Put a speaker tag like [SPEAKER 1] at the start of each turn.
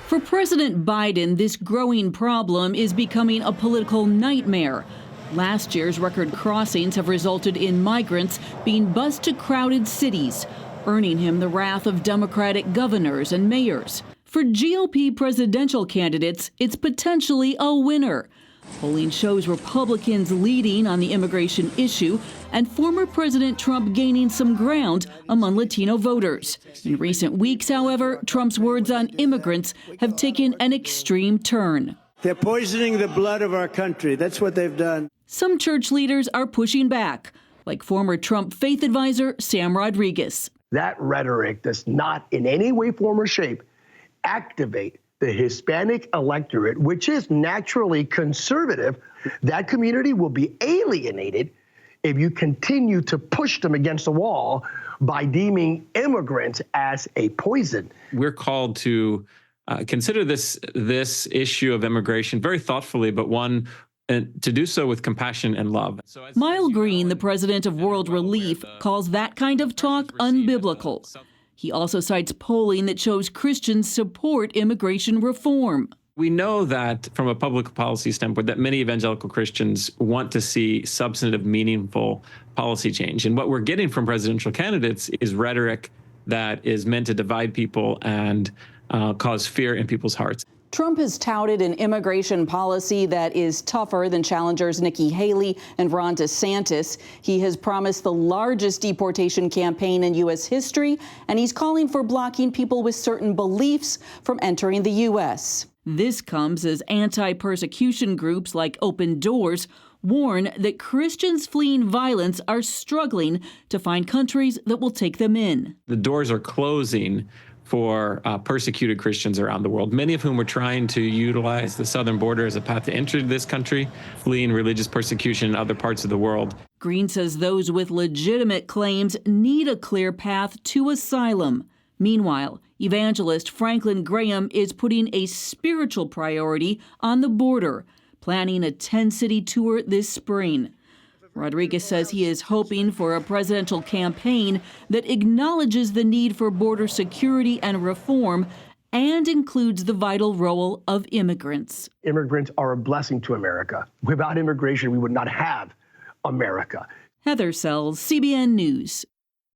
[SPEAKER 1] For President Biden, this growing problem is becoming a political nightmare. Last year's record crossings have resulted in migrants being bused to crowded cities, earning him the wrath of Democratic governors and mayors. For GOP presidential candidates, it's potentially a winner. Polling shows Republicans leading on the immigration issue and former President Trump gaining some ground among Latino voters. In recent weeks, however, Trump's words on immigrants have taken an extreme turn.
[SPEAKER 2] They're poisoning the blood of our country. That's what they've done.
[SPEAKER 1] Some church leaders are pushing back, like former Trump faith advisor Sam Rodriguez.
[SPEAKER 3] That rhetoric does not in any way, form, or shape activate the Hispanic electorate, which is naturally conservative. That community will be alienated if you continue to push them against the wall by deeming immigrants as a poison.
[SPEAKER 4] We're called to consider this issue of immigration very thoughtfully, but one and to do so with compassion and love.
[SPEAKER 1] Mile Green, the president of World Relief, calls that kind of talk unbiblical. He also cites polling that shows Christians support immigration reform.
[SPEAKER 4] We know that from a public policy standpoint that many evangelical Christians want to see substantive, meaningful policy change. And what we're getting from presidential candidates is rhetoric that is meant to divide people and cause fear in people's hearts.
[SPEAKER 5] Trump has touted an immigration policy that is tougher than challengers Nikki Haley and Ron DeSantis. He has promised the largest deportation campaign in U.S. history, and he's calling for blocking people with certain beliefs from entering the U.S.
[SPEAKER 1] This comes as anti-persecution groups like Open Doors warn that Christians fleeing violence are struggling to find countries that will take them in.
[SPEAKER 4] The doors are closing for persecuted Christians around the world, many of whom were trying to utilize the southern border as a path to enter this country, fleeing religious persecution in other parts of the world.
[SPEAKER 1] Green says those with legitimate claims need a clear path to asylum. Meanwhile, evangelist Franklin Graham is putting a spiritual priority on the border, planning a 10-city tour this spring. Rodriguez says he is hoping for a presidential campaign that acknowledges the need for border security and reform and includes the vital role of immigrants.
[SPEAKER 3] Immigrants are a blessing to America. Without immigration, we would not have America.
[SPEAKER 1] Heather Sells, CBN News.